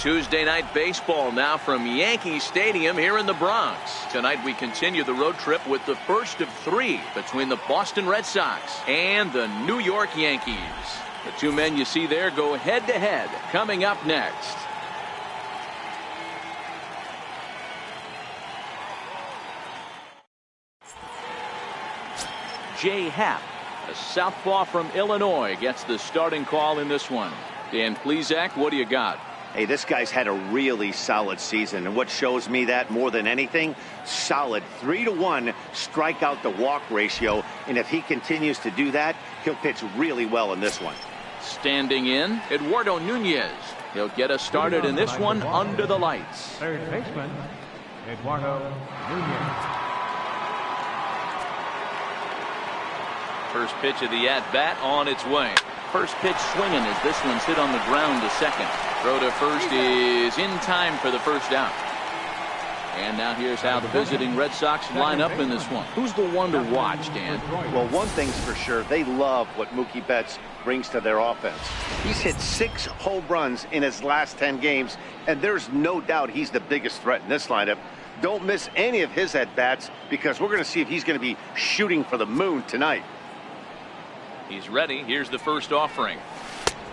Tuesday night baseball now from Yankee Stadium here in the Bronx. Tonight we continue the road trip with the first of 3 between the Boston Red Sox and the New York Yankees. The two men you see there go head-to-head coming up next. Jay Happ, a southpaw from Illinois, gets the starting call in this one. Dan Plesac, what do you got? Hey, this guy's had a really solid season, and what shows me that more than anything, solid 3-to-1 strikeout to walk ratio, and if he continues to do that, he'll pitch really well in this one. Standing in, Eduardo Nunez. He'll get us started in this one under the lights. Third baseman, Eduardo Nunez. First pitch of the at-bat on its way. First pitch swinging as this one's hit on the ground to second. Throw to first is in time for the first out. And now here's how the visiting Red Sox line up in this one. Who's the one to watch, Dan? Well, one thing's for sure, they love what Mookie Betts brings to their offense. He's hit 6 home runs in his last 10 games, and there's no doubt he's the biggest threat in this lineup. Don't miss any of his at-bats, because we're going to see if he's going to be shooting for the moon tonight. He's ready. Here's the first offering.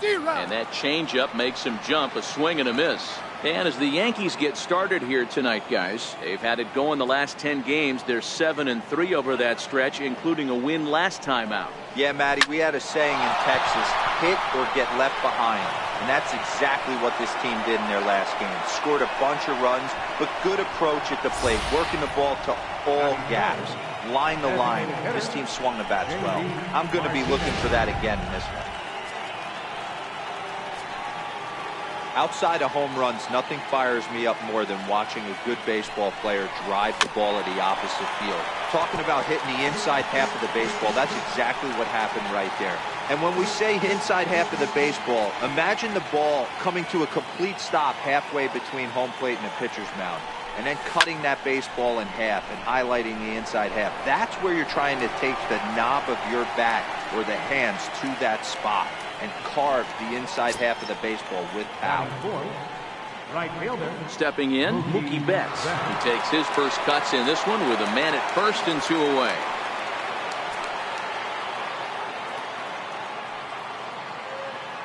And that changeup makes him jump, a swing and a miss. And as the Yankees get started here tonight, guys, they've had it going the last 10 games. They're 7-3 over that stretch, including a win last time out. Yeah, Matty, we had a saying in Texas, hit or get left behind. And that's exactly what this team did in their last game. Scored a bunch of runs, but good approach at the plate, working the ball to all gaps. Line the line. This team swung the bats well. I'm going to be looking for that again in this one. Outside of home runs, nothing fires me up more than watching a good baseball player drive the ball at the opposite field. Talking about hitting the inside half of the baseball, that's exactly what happened right there. And when we say inside half of the baseball, imagine the ball coming to a complete stop halfway between home plate and the pitcher's mound, and then cutting that baseball in half and highlighting the inside half. That's where you're trying to take the knob of your bat or the hands to that spot and carve the inside half of the baseball with power. Right fielder. Stepping in, Mookie Betts. He takes his first cuts in this one with a man at first and 2 away.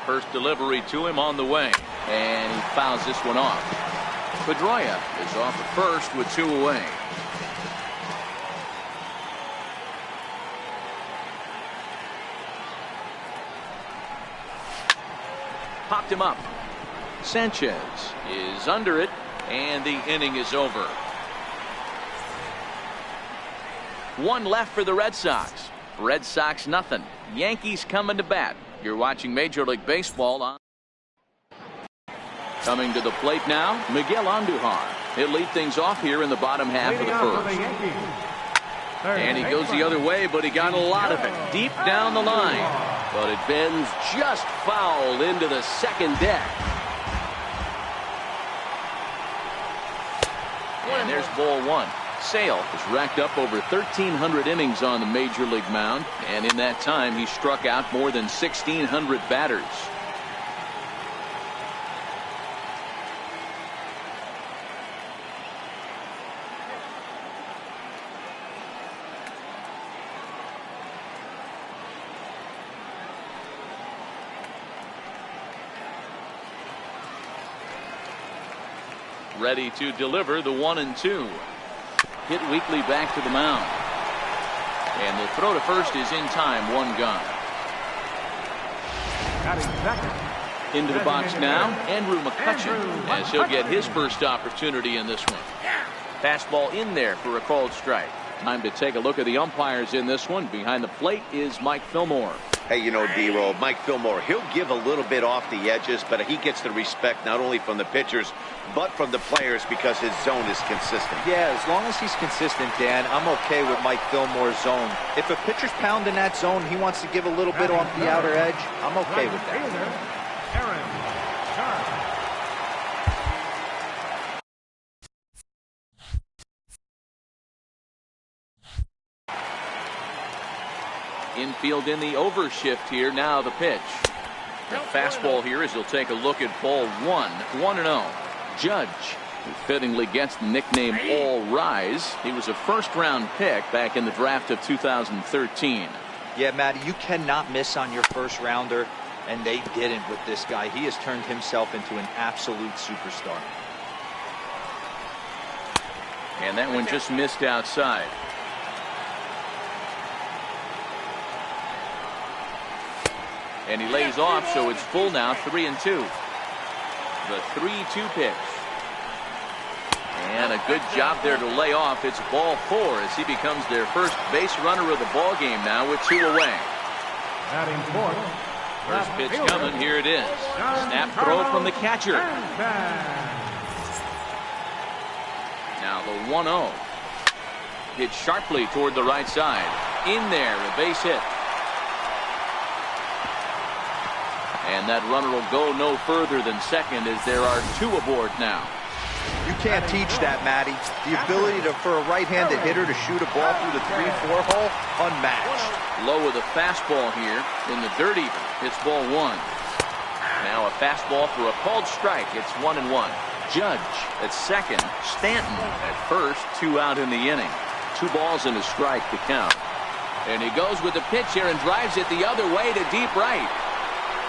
First delivery to him on the way, and he fouls this one off. Pedroia is off at first with 2 away. Popped him up. Sanchez is under it, and the inning is over. 1 left for the Red Sox. Red Sox nothing. Yankees coming to bat. You're watching Major League Baseball on. Coming to the plate now, Miguel Andujar. He'll lead things off here in the bottom half of the first. And he goes the other way, but he got a lot of it deep down the line. But it bends just foul into the second deck. And there's ball 1. Sale has racked up over 1,300 innings on the Major League mound, and in that time he struck out more than 1,600 batters. Ready to deliver the 1-2. Hit weakly back to the mound. And the throw to first is in time. 1 gone. Into the box now, Andrew McCutchen, as he'll get his first opportunity in this one. Fastball in there for a called strike. Time to take a look at the umpires in this one. Behind the plate is Mike Fillmore. Hey, you know, D-Roll, Mike Fillmore, he'll give a little bit off the edges, but he gets the respect not only from the pitchers, but from the players because his zone is consistent. Yeah, as long as he's consistent, Dan, I'm okay with Mike Fillmore's zone. If a pitcher's pounding that zone, he wants to give a little bit off the outer edge, I'm okay with that. Infield in the overshift here. Now the pitch. Fastball here as he'll take a look at ball one. 1-0. Judge, who fittingly gets the nickname All Rise. He was a first-round pick back in the draft of 2013. Yeah, Matty, you cannot miss on your first rounder, and they didn't with this guy. He has turned himself into an absolute superstar. And that one just missed outside. And he lays off, so it's full now, 3-2. The 3-2 pitch. And a good job there to lay off. It's ball 4 as he becomes their first base runner of the ball game now with 2 away. Batting fourth. First pitch coming. Here it is. Snap throw from the catcher. Now the 1-0. Hit sharply toward the right side. In there, a base hit. And that runner will go no further than second as there are 2 aboard now. You can't teach that, Matty. The ability for a right-handed hitter to shoot a ball through the 3-4 hole, unmatched. Low with a fastball here in the dirt even. Hits ball 1. Now a fastball for a called strike. It's 1-1. Judge at second. Stanton at first. 2 out in the inning. 2 balls and a strike to count. And he goes with the pitch here and drives it the other way to deep right.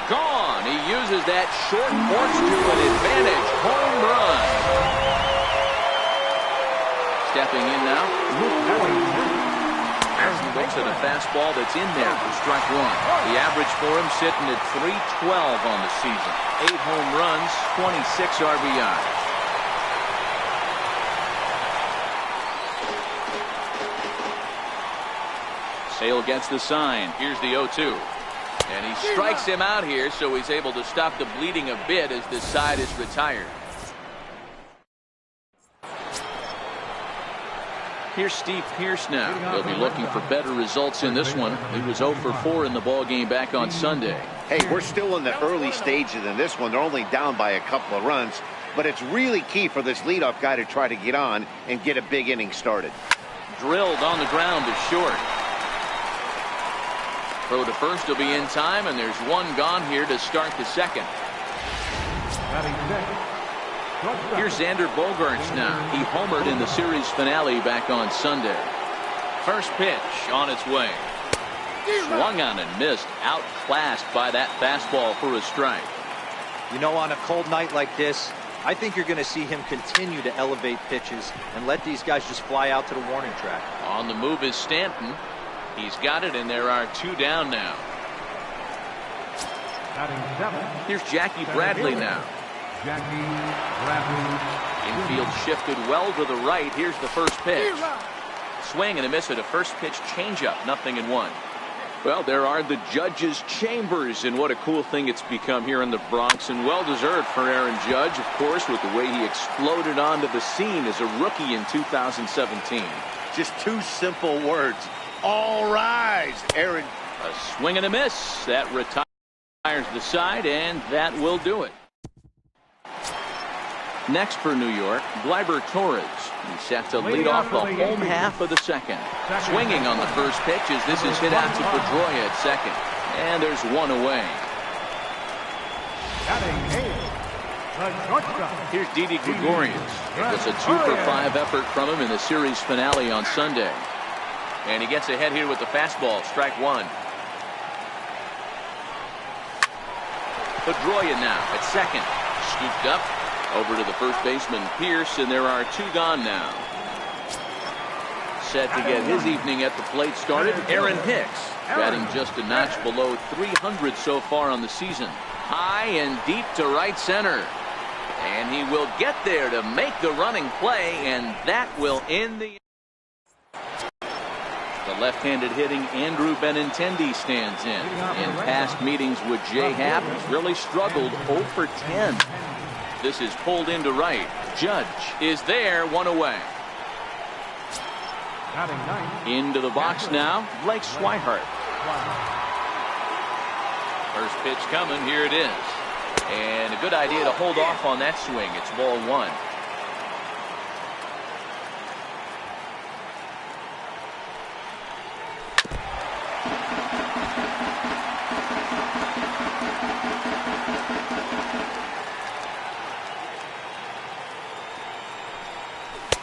Gone. He uses that short porch to an advantage. Home run. Stepping in now. He looks at a fastball that's in there for strike 1. The average for him sitting at .312 on the season. 8 home runs, 26 RBI. Sale gets the sign. Here's the 0-2. And he strikes him out here, so he's able to stop the bleeding a bit as this side is retired. Here's Steve Pearce now. He'll be looking for better results in this one. He was 0 for 4 in the ballgame back on Sunday. Hey, we're still in the early stages in this one. They're only down by a couple of runs, but it's really key for this leadoff guy to try to get on and get a big inning started. Drilled on the ground to short. Throw to first will be in time, and there's 1 gone here to start the second. Here's Xander Bogaerts now. He homered in the series finale back on Sunday. First pitch on its way. Swung on and missed. Outclassed by that fastball for a strike. You know, on a cold night like this, I think you're going to see him continue to elevate pitches and let these guys just fly out to the warning track. On the move is Stanton. He's got it, and there are 2 down now. Here's Jackie Bradley now. Infield shifted well to the right. Here's the first pitch. Swing and a miss at a first pitch changeup. 0-1. Well, there are the judges' chambers, and what a cool thing it's become here in the Bronx, and well-deserved for Aaron Judge, of course, with the way he exploded onto the scene as a rookie in 2017. Just 2 simple words. All rise, Aaron. A swing and a miss. That retires the side, and that will do it. Next for New York, Gleyber Torres. He's set to lead off the home half of the second. Swinging on the first pitch as this is hit out to Pedroia at second. And there's 1 away. Here's Didi Gregorius. It was a 2 for 5 effort from him in the series finale on Sunday. And he gets ahead here with the fastball. Strike 1. Pedroia now at second. Scooped up over to the first baseman Pierce, and there are 2 gone now. Set to get his evening at the plate started, Aaron Hicks, batting just a notch below .300 so far on the season. High and deep to right center. And he will get there to make the running play, and that will end the... The left-handed hitting Andrew Benintendi stands in. In past meetings with Jay Happ, he's really struggled 0 for 10. This is pulled into right. Judge is there, 1 away. Into the box now, Blake Swihart. First pitch coming, here it is. And a good idea to hold off on that swing. It's ball 1.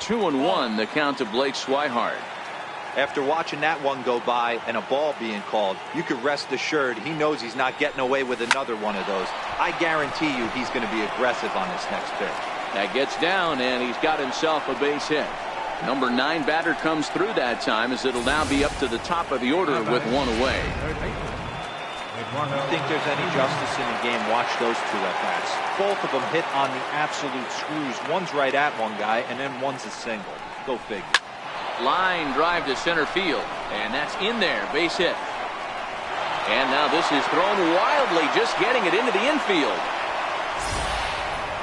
2-1 the count to Blake Swihart. After watching that one go by and a ball being called, you can rest assured he knows he's not getting away with another one of those. I guarantee you he's going to be aggressive on this next pitch. That gets down, and he's got himself a base hit. Number 9 batter comes through that time, as it'll now be up to the top of the order with one away. If you think there's any justice in the game, watch those two at-bats. Both of them hit on the absolute screws. One's right at one guy, and then one's a single. Go figure. Line drive to center field, and that's in there, base hit. And now this is thrown wildly, just getting it into the infield.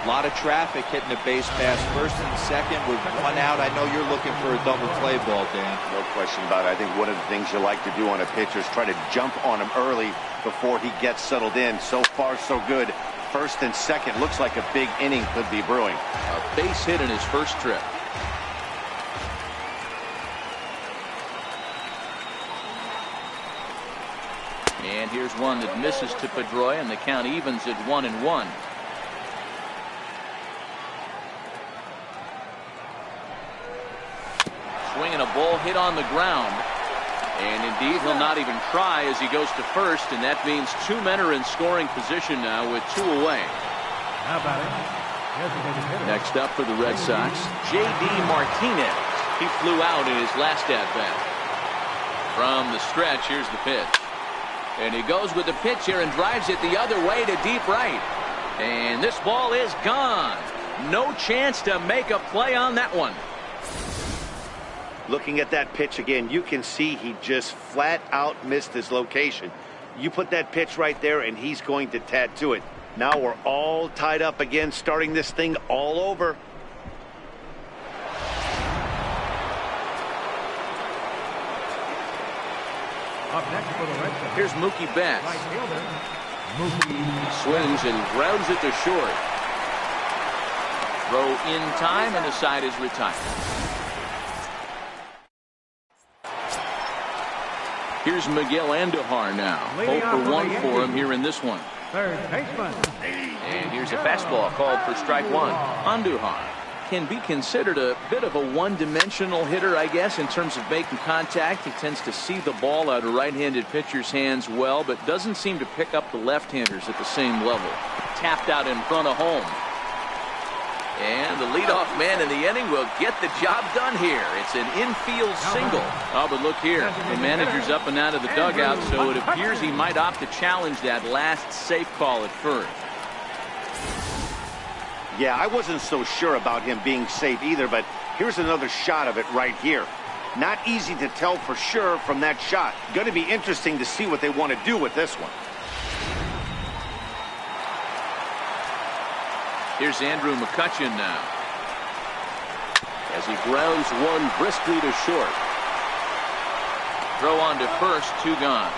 A lot of traffic hitting the base pass first and second with one out. I know you're looking for a double play ball, Dan. No question about it. I think one of the things you like to do on a pitcher is try to jump on him early before he gets settled in. So far, so good. First and second, looks like a big inning could be brewing. A base hit in his first trip. And here's one that misses to Pedroia, and the count evens at 1-1. Swinging a ball hit on the ground. And indeed, he'll not even try as he goes to first, and that means 2 men are in scoring position now with 2 away. Next up for the Red Sox, J.D. Martinez. He flew out in his last at-bat. From the stretch, here's the pitch. And he goes with the pitch here and drives it the other way to deep right. And this ball is gone. No chance to make a play on that one. Looking at that pitch again, you can see he just flat out missed his location. You put that pitch right there and he's going to tattoo it. Now we're all tied up again, starting this thing all over. Up next for the Red Sox. Here's Mookie Betts. Right fielder, He swings and grounds it to short. Throw in time, and the side is retired. Here's Miguel Andujar now. 0 for 1 for him here in this one. third baseman. And here's a fastball called for strike 1. Andujar can be considered a bit of a one-dimensional hitter, I guess, in terms of making contact. He tends to see the ball out of right-handed pitchers' hands well, but doesn't seem to pick up the left-handers at the same level. Tapped out in front of home. And the leadoff man in the inning will get the job done here. It's an infield single. Oh, but look here. The manager's up and out of the dugout, so it appears he might opt to challenge that last safe call at first. Yeah, I wasn't so sure about him being safe either, but here's another shot of it right here. Not easy to tell for sure from that shot. Going to be interesting to see what they want to do with this one. Here's Andrew McCutchen now, as he grounds one briskly to short. Throw on to first, 2 gone.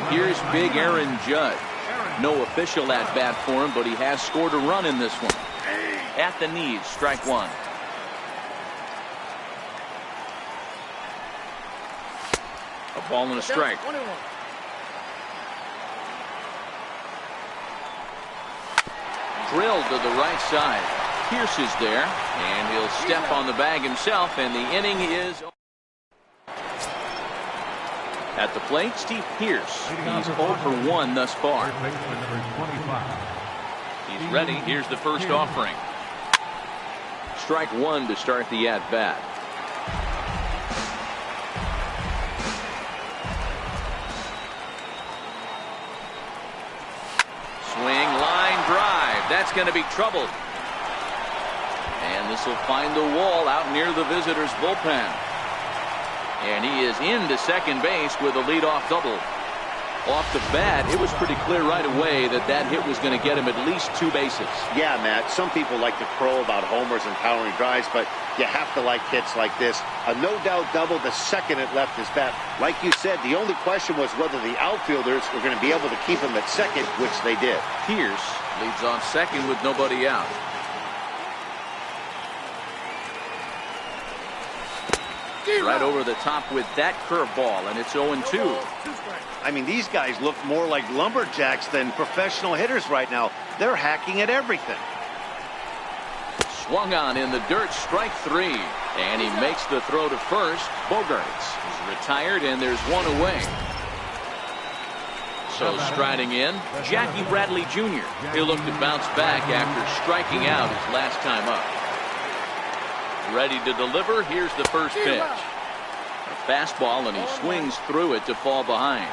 Here's big Aaron Judge. No official at bat for him, but he has scored a run in this one. At the knees, strike 1. A ball and a strike. Drilled to the right side. Pierce is there, and he'll step on the bag himself, and the inning is at the plate. Steve Pierce. He's 0 for 1 thus far. He's ready. Here's the first offering. Strike 1 to start the at-bat. Swing, line drive. That's going to be trouble. And this will find the wall out near the visitors' bullpen. And he is into second base with a leadoff double. Off the bat, it was pretty clear right away that that hit was going to get him at least 2 bases. Yeah, Matt, some people like to crow about homers and powering drives, but you have to like hits like this. A no-doubt double the second it left his bat. Like you said, the only question was whether the outfielders were going to be able to keep him at second, which they did. Pierce leads off second with nobody out. Right over the top with that curveball, and it's 0-2. I mean, these guys look more like lumberjacks than professional hitters right now. They're hacking at everything. swung on in the dirt, strike 3. And he makes the throw to first. Bogarts is retired, and there's one away. So striding in, Jackie Bradley Jr. He'll look to bounce back after striking out his last time up. Ready to deliver. Here's the first pitch. A fastball, and he swings through it to fall behind.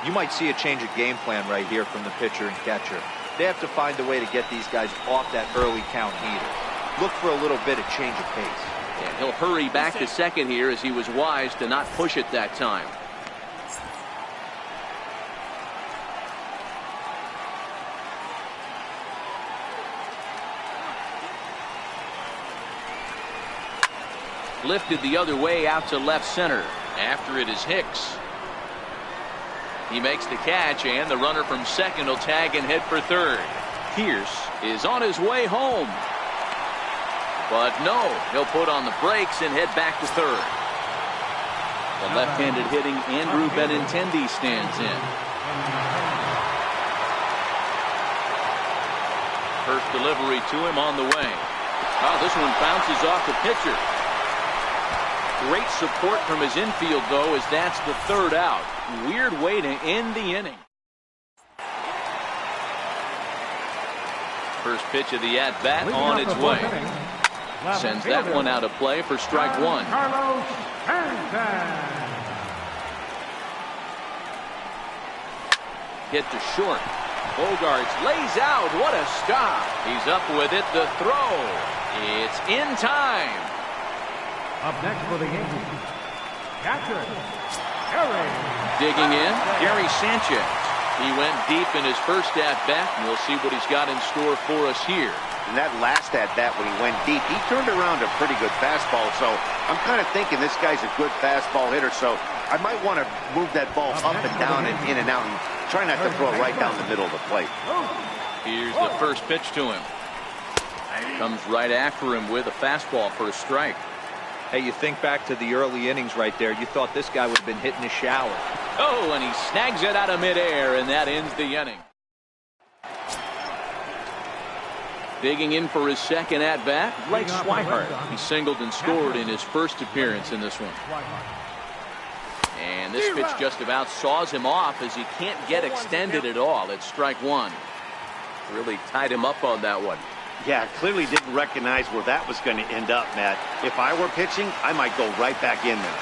You might see a change of game plan right here from the pitcher and catcher. They have to find a way to get these guys off that early count heater. Look for a little bit of change of pace. And he'll hurry back to second here, as he was wise to not push it that time. Lifted the other way out to left center. After it is Hicks. He makes the catch, and the runner from second will tag and head for third. Pierce is on his way home. But no, he'll put on the brakes and head back to third. The left-handed hitting Andrew Benintendi stands in. First delivery to him on the way. Oh, this one bounces off the pitcher. Great support from his infield, though, as that's the third out. Weird way to end the inning. First pitch of the at-bat on its way. Sends that one out of play for strike 1. Hit to short. Bogarts lays out. What a stop. He's up with it. The throw. It's in time. Up next for the Yankees, catcher, Gary. Digging in, Gary Sanchez. He went deep in his first at-bat, and we'll see what he's got in store for us here. In that last at-bat, when he went deep, he turned around a pretty good fastball. So I'm kind of thinking this guy's a good fastball hitter. So I might want to move that ball up and down and in and out, and try not to throw it right down the middle of the plate. Here's the first pitch to him. Comes right after him with a fastball for a strike. Hey, you think back to the early innings right there. You thought this guy would have been hitting a shower. Oh, and he snags it out of midair, and that ends the inning. Digging in for his second at-bat, Blake Swihart. He singled and scored in his first appearance in this one. And this pitch just about saws him off, as he can't get extended at all. It's strike 1. Really tied him up on that one. Yeah, clearly didn't recognize where that was going to end up, Matt. If I were pitching, I might go right back in there.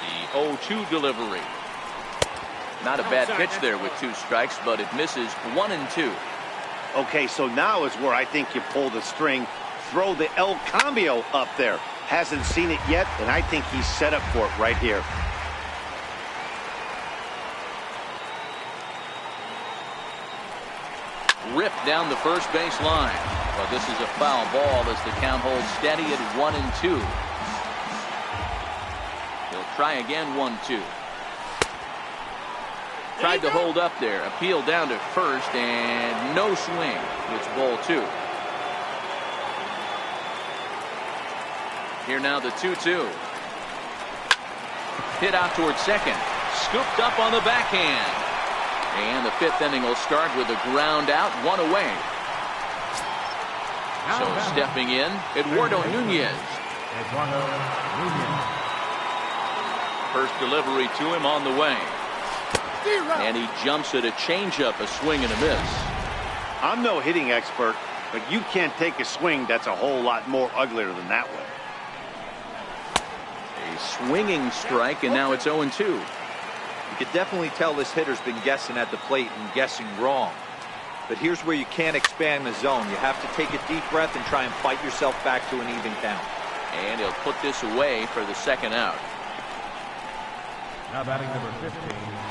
The 0-2 delivery. Not a bad pitch there with 2 strikes, but it misses 1 and 2. Okay, so now is where I think you pull the string. Throw the El Cambio up there. Hasn't seen it yet, and I think he's set up for it right here. Ripped down the first base line. But this is a foul ball as the count holds steady at 1 and 2. He'll try again, 1-2. Tried to hold up there. Appeal down to first, and no swing. It's ball 2. Here now the 2-2. Hit out towards second. Scooped up on the backhand. And the 5th inning will start with a ground out, 1 away. So stepping in, Eduardo Nunez. First delivery to him on the way. And he jumps at a changeup, a swing and a miss. I'm no hitting expert, but you can't take a swing that's a whole lot more uglier than that one. A swinging strike, and now it's 0-2. You could definitely tell this hitter's been guessing at the plate and guessing wrong. But here's where you can't expand the zone. You have to take a deep breath and try and fight yourself back to an even count. And he'll put this away for the second out. Now batting number 15,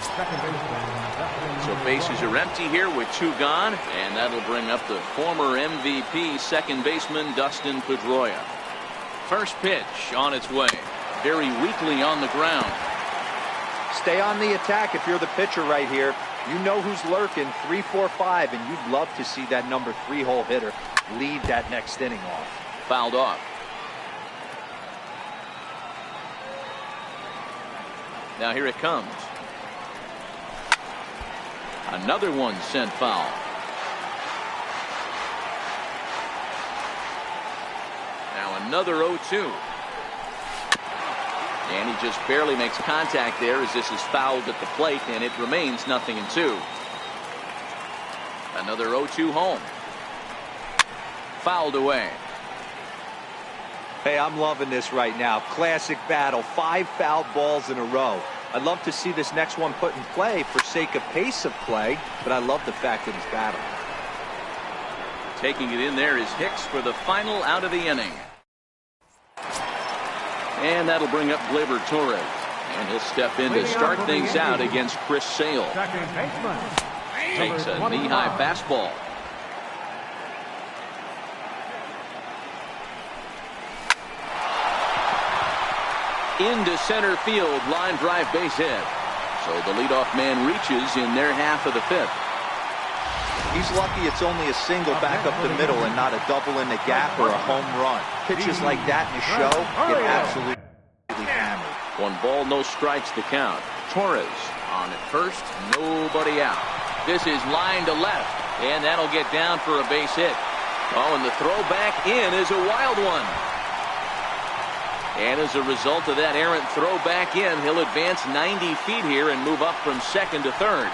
second baseman. So bases are empty here with 2 gone, and that'll bring up the former MVP second baseman Dustin Pedroia. First pitch on its way. Very weakly on the ground. Stay on the attack if you're the pitcher right here. You know who's lurking, 3, 4, 5, and you'd love to see that number 3-hole hitter lead that next inning off. Fouled off. Now here it comes. Another one sent foul. Another 0-2. And he just barely makes contact there as this is fouled at the plate, and it remains 0-2. Another 0-2 home. Fouled away. Hey, I'm loving this right now. Classic battle. 5 fouled balls in a row. I'd love to see this next one put in play for sake of pace of play, but I love the fact that he's battling. Taking it in there is Hicks for the final out of the inning. And that'll bring up Gleyber Torres. And he'll step in to start things out against Chris Sale. Takes a knee-high fastball. Into center field, line drive base hit. So the leadoff man reaches in their half of the 5th. He's lucky it's only a single back up the middle and not a double in the gap or a home run. Pitches like that in a show get absolutely hammered. 1 ball, no strikes to count. Torres on at first, nobody out. This is line to left, and that'll get down for a base hit. Oh, and the throw back in is a wild one. And as a result of that errant throw back in, he'll advance 90 feet here and move up from second to third.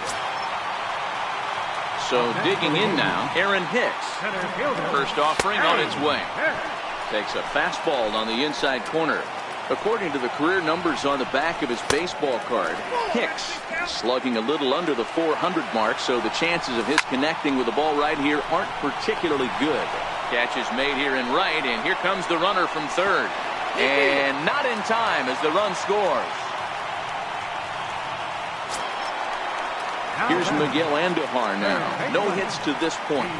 So digging in now, Aaron Hicks. First offering on its way. Takes a fastball on the inside corner. According to the career numbers on the back of his baseball card, Hicks slugging a little under the 400 mark, so the chances of his connecting with the ball right here aren't particularly good. Catch is made here in right, and here comes the runner from third. And not in time as the run scores. Here's Miguel Andujar now. No hits to this point.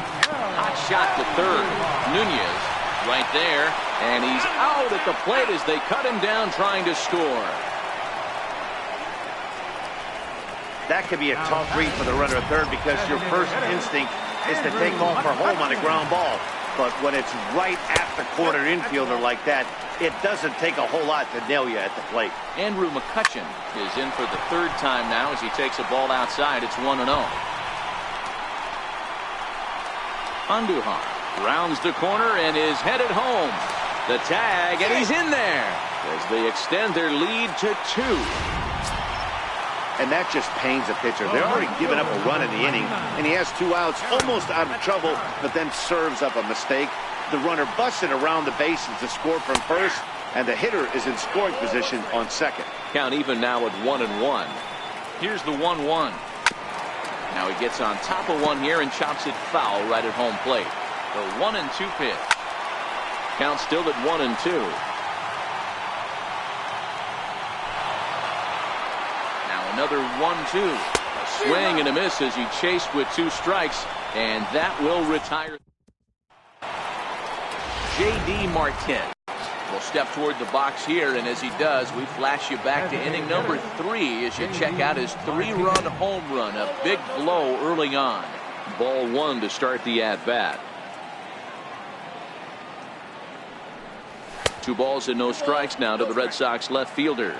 Hot shot to third. Nunez right there. And he's out at the plate as they cut him down trying to score. That could be a tough read for the runner at third because your first instinct is to take off for home on a ground ball. But when it's right at the corner infielder like that, it doesn't take a whole lot to nail you at the plate. Andrew McCutchen is in for the 3rd time now as he takes a ball outside. It's 1-0. Andujar rounds the corner and is headed home. The tag, and he's in there as they extend their lead to 2. And that just pains a pitcher. They're already giving up a run in the inning, and he has 2 outs, almost out of trouble, but then serves up a mistake. The runner busted around the bases to score from first, and the hitter is in scoring position on second. Count even now at 1-1. Here's the 1-1. Now he gets on top of one here and chops it foul right at home plate. The 1-2 pitch. Count still at 1-2. Another 1-2. A swing and a miss as he chased with 2 strikes, and that will retire. J.D. Martinez will step toward the box here, and as he does, we flash you back to inning number 3 as you check out his 3-run home run. A big blow early on. Ball 1 to start the at-bat. 2 balls and no strikes now to the Red Sox left fielder.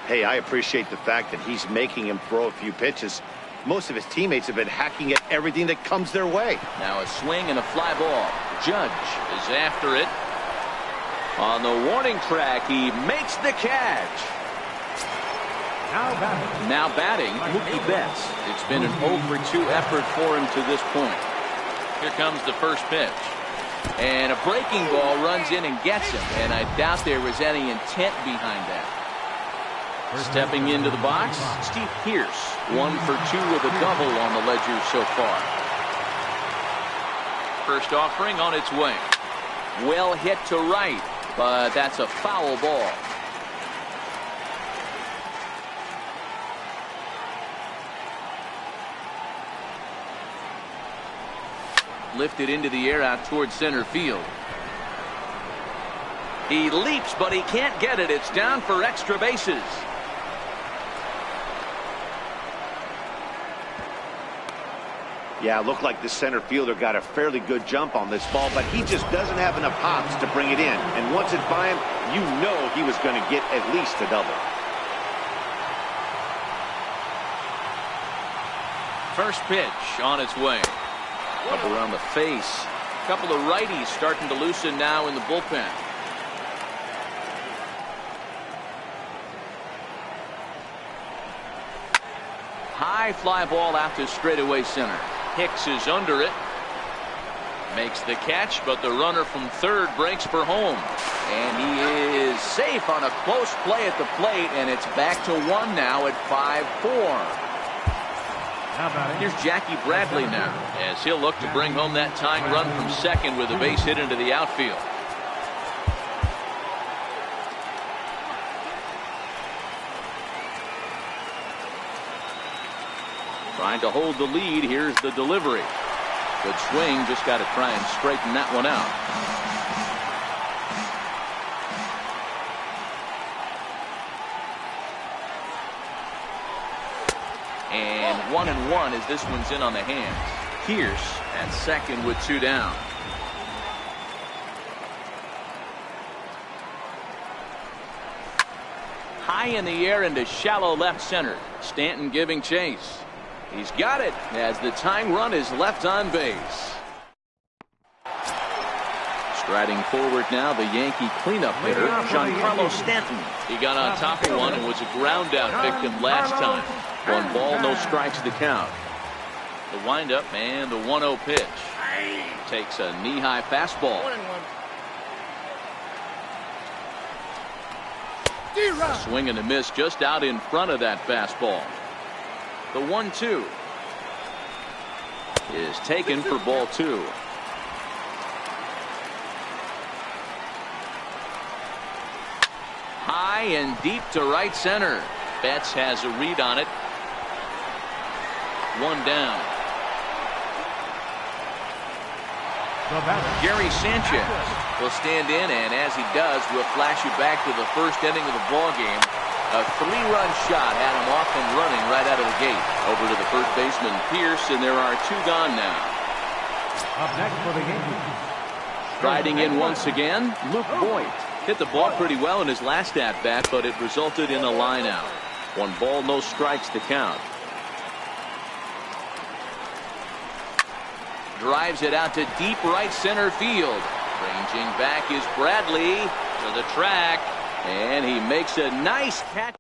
Hey, I appreciate the fact that he's making him throw a few pitches. Most of his teammates have been hacking at everything that comes their way. Now a swing and a fly ball. Judge is after it. On the warning track, he makes the catch. Now batting, Mookie Betts. It's been an 0-for-2 effort for him to this point. Here comes the first pitch. And a breaking ball runs in and gets him. And I doubt there was any intent behind that. Stepping into the box, Steve Pearce, 1 for 2 with a double on the ledger so far. First offering on its way. Well hit to right, but that's a foul ball. Lifted into the air out towards center field. He leaps, but he can't get it. It's down for extra bases. Yeah, it looked like the center fielder got a fairly good jump on this ball, but he just doesn't have enough hops to bring it in. And once it's by him, you know he was going to get at least a double. First pitch on its way. Up around the face. A couple of righties starting to loosen now in the bullpen. High fly ball out to straightaway center. Hicks is under it. Makes the catch, but the runner from third breaks for home. And he is safe on a close play at the plate, and it's back to 1 now at 5-4. Here's Jackie Bradley now, as he'll look to bring home that tying run from second with a base hit into the outfield. Trying to hold the lead. Here's the delivery. Good swing. Just got to try and straighten that one out. And 1-1 as this one's in on the hands. Pierce at second with 2 down. High in the air into shallow left center. Stanton giving chase. He's got it as the tying run is left on base. Striding forward now, the Yankee cleanup hitter, Giancarlo Stanton. He got on top of one and was a ground out victim last time. 1 ball, no strikes to count. The windup and the 1-0 pitch. Takes a knee-high fastball. A swing and a miss just out in front of that fastball. The 1-2 is taken for ball 2. High and deep to right center. Betts has a read on it. 1 down. Gary Sanchez will stand in, and as he does, we'll flash you back to the first inning of the ball game. A 3-run shot had him off and running right out of the gate. Over to the first baseman, Pierce, and there are 2 gone now. Up next for the Yankees. Striding in once again, Luke Voit. Hit the ball pretty well in his last at-bat, but it resulted in a line out. 1 ball, no strikes to count. Drives it out to deep right center field. Ranging back is Bradley to the track, and he makes a nice catch.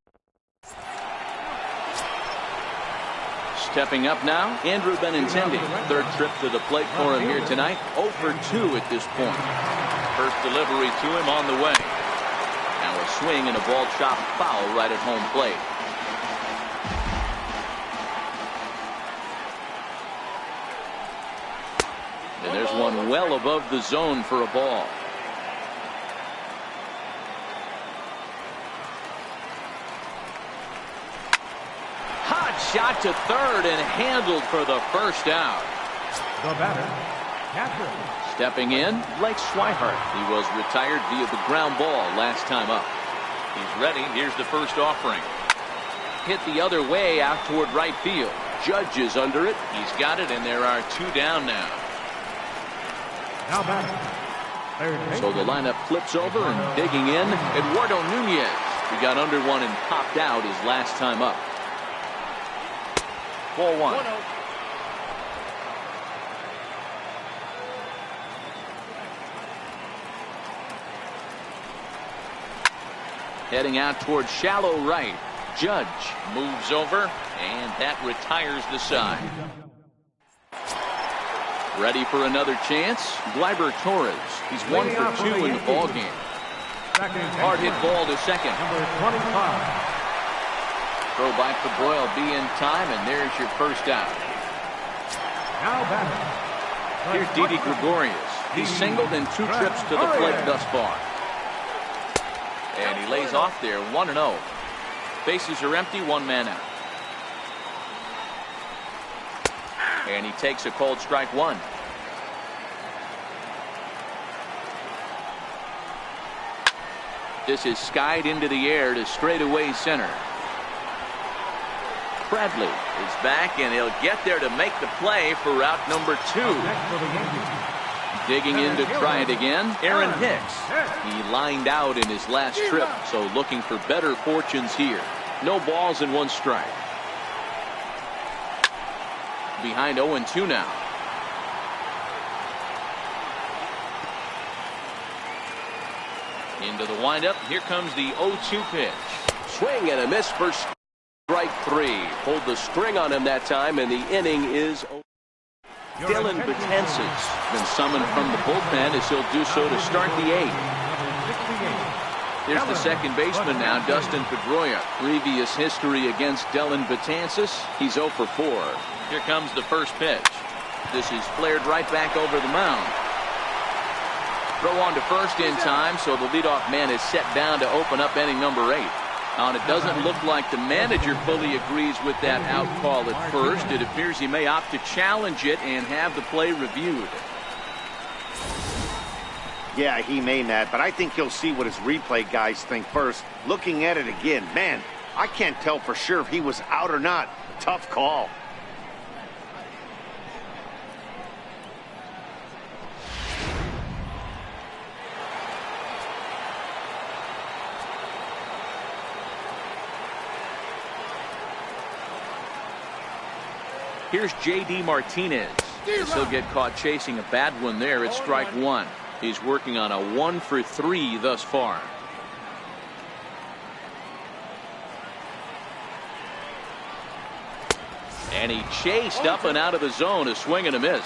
Stepping up now, Andrew Benintendi. 3rd trip to the plate for him here tonight. 0 for 2 at this point. First delivery to him on the way. Now a swing and a ball chopped foul right at home plate. And there's one well above the zone for a ball. Hot shot to third and handled for the first out. The batter, catcher. Stepping in, Blake Swihart. He was retired via the ground ball last time up. He's ready. Here's the first offering. Hit the other way out toward right field. Judge is under it. He's got it, and there are 2 down now. Now batter. So the lineup flips over, and digging in, Eduardo Nunez. He got under one and popped out his last time up. Ball 1. Heading out towards shallow right. Judge moves over, and that retires the side. Ready for another chance? Gleyber Torres. He's 1 for 2 in the ball game. Hard hit ball to second. Number 25. Throw by Cabral will be in time, and there's your first out. Now batter. Here's Didi Gregorius. He's singled in 2 trips to the plate thus far. And he lays off there, 1-0. Bases are empty, 1 man out. And he takes a called strike 1. This is skied into the air to straightaway center. Bradley is back, and he'll get there to make the play for route number 2. Digging in to try it again, Aaron Hicks. He lined out in his last trip, so looking for better fortunes here. No balls and 1 strike. Behind 0-2 now. Into the windup. Here comes the 0-2 pitch. Swing and a miss for Strike three. Pulled the string on him that time, and the inning is over. Dylan Betances been summoned from the bullpen as he'll do so to start the eighth. Here's the second baseman now, Dustin Pedroia. Previous history against Dylan Betances, he's 0 for 4. Here comes the first pitch. This is flared right back over the mound. Throw on to first in time, so the leadoff man is set down to open up inning number 8. And it doesn't look like the manager fully agrees with that out call at first. It appears he may opt to challenge it and have the play reviewed. Yeah, he may, Matt, but I think he'll see what his replay guys think first. Looking at it again, man, I can't tell for sure if he was out or not. Tough call. Here's J.D. Martinez. He'll get caught chasing a bad one there. It's strike one. He's working on a 1 for 3 thus far. And he chased up and out of the zone. A swing and a miss.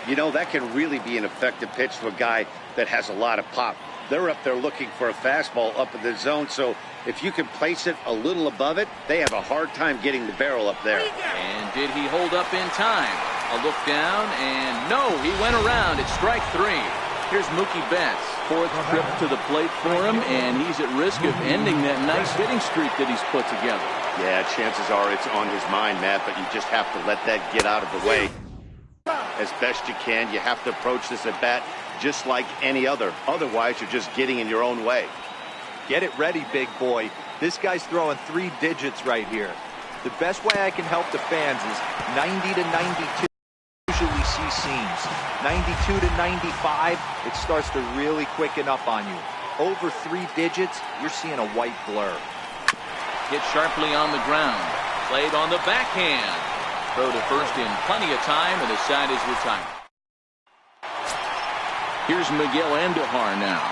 You know, that can really be an effective pitch to a guy that has a lot of pop. They're up there looking for a fastball up in the zone, so if you can place it a little above it, they have a hard time getting the barrel up there. And did he hold up in time? A look down, and no, he went around. It's strike 3. Here's Mookie Betts. 4th trip to the plate for him, and he's at risk of ending that nice hitting streak that he's put together. Yeah, chances are it's on his mind, Matt, but you just have to let that get out of the way as best you can. You have to approach this at bat just like any other. Otherwise, you're just getting in your own way. Get it ready, big boy. This guy's throwing 3 digits right here. The best way I can help the fans is 90 to 92. Usually see seams. 92 to 95, it starts to really quicken up on you. Over 3 digits, you're seeing a white blur. Hit sharply on the ground. Played on the backhand. Throw to first in plenty of time, and the side is retired. Here's Miguel Andujar now.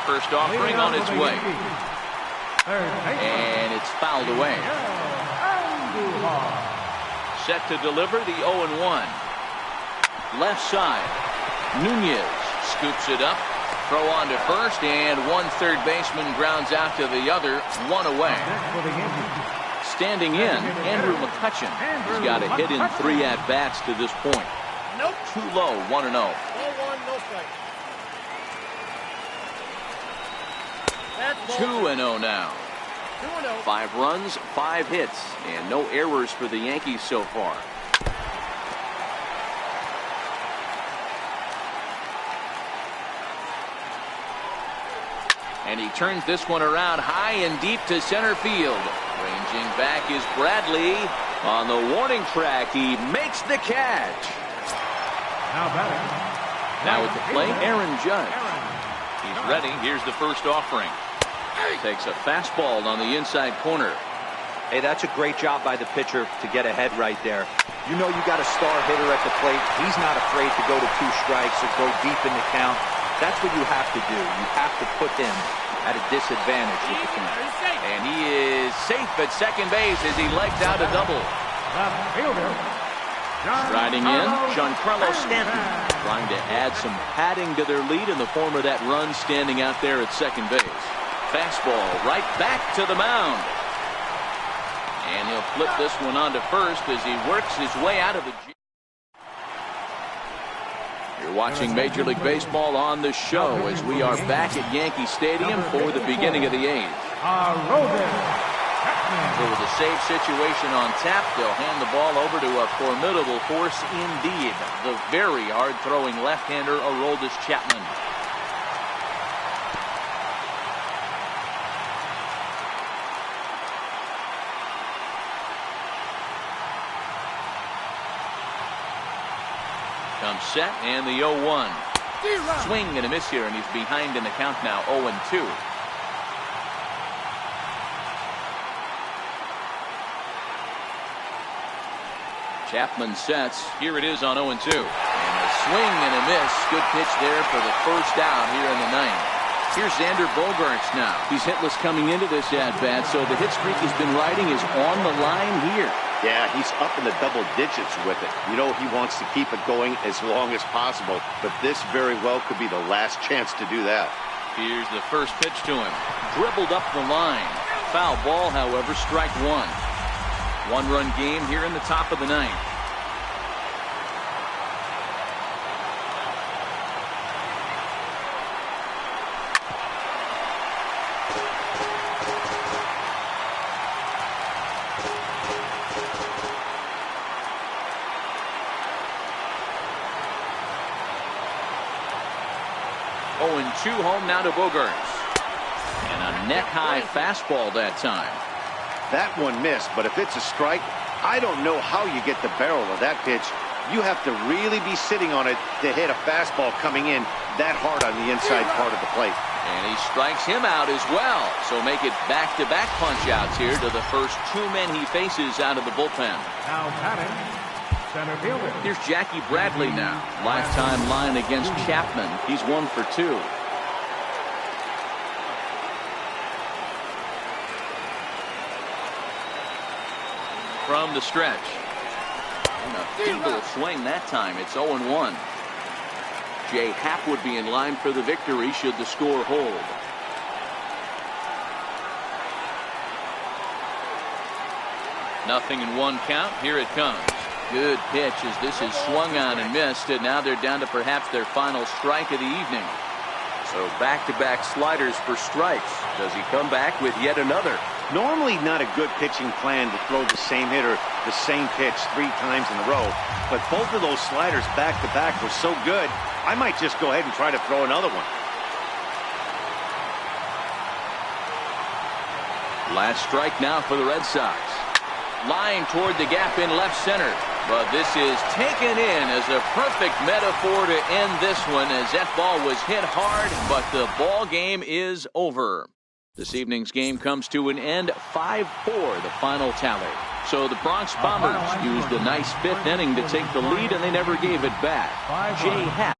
First offering on its way. And it's fouled away. Set to deliver the 0-1. Left side. Nunez scoops it up. Throw on to first, and one third baseman grounds out to the other, 1 away. Standing in, Andrew McCutchen. He's got a hit in 3 at-bats to this point. Too low, 1-0. 1-1, no strike. 2-0 now. 5 runs, 5 hits, and no errors for the Yankees so far. And he turns this one around high and deep to center field. Ranging back is Bradley. On the warning track, he makes the catch. Now at the plate, Aaron Judge. He's ready. Here's the first offering. Takes a fastball on the inside corner. Hey, that's a great job by the pitcher to get ahead right there. You know you got a star hitter at the plate. He's not afraid to go to 2 strikes or go deep in the count. That's what you have to do. You have to put him at a disadvantage with the count. And he is safe at second base as he legs out a double. Riding in, Giancarlo Stanton, trying to add some padding to their lead in the form of that run standing out there at second base. Fastball right back to the mound. And he'll flip this one on to first as he works his way out of the... You're watching Major League Baseball on the show as we are back at Yankee Stadium for the beginning of the 8th. So with a save situation on tap, they'll hand the ball over to a formidable force indeed. The very hard-throwing left-hander, Aroldis Chapman. Comes set, and the 0-1. Swing and a miss here, and he's behind in the count now, 0-2. Chapman sets. Here it is on 0-2. And a swing and a miss. Good pitch there for the first out here in the 9th. Here's Xander Bogaerts now. He's hitless coming into this at-bat, so the hit streak he's been riding is on the line here. Yeah, he's up in the double digits with it. You know, he wants to keep it going as long as possible, but this very well could be the last chance to do that. Here's the first pitch to him. Dribbled up the line. Foul ball, however, strike one. One-run game here in the top of the ninth. And 2 home now to Bogaerts. And a neck-high fastball that time. That one missed, but if it's a strike, I don't know how you get the barrel of that pitch. You have to really be sitting on it to hit a fastball coming in that hard on the inside part of the plate. And he strikes him out as well. So make it back-to-back punch-outs here to the first 2 men he faces out of the bullpen. Now batting, center fielder. Here's Jackie Bradley now. Lifetime line against Chapman. He's 1 for 2. From the stretch. And a feeble swing that time. It's 0-1. Jay Happ would be in line for the victory should the score hold. Nothing in 1 count. Here it comes. Good pitch as this is swung on and missed, and now they're down to perhaps their final strike of the evening. So back-to-back sliders for strikes. Does he come back with yet another? Normally not a good pitching plan to throw the same hitter the same pitch 3 times in a row, but both of those sliders back-to-back were so good, I might just go ahead and try to throw another one. Last strike now for the Red Sox. Line toward the gap in left center. But this is taken in as a perfect metaphor to end this one as that ball was hit hard, but the ball game is over. This evening's game comes to an end, 5-4, the final tally. So the Bronx Bombers used a nice 5th inning to take the lead, and they never gave it back. Jay Happ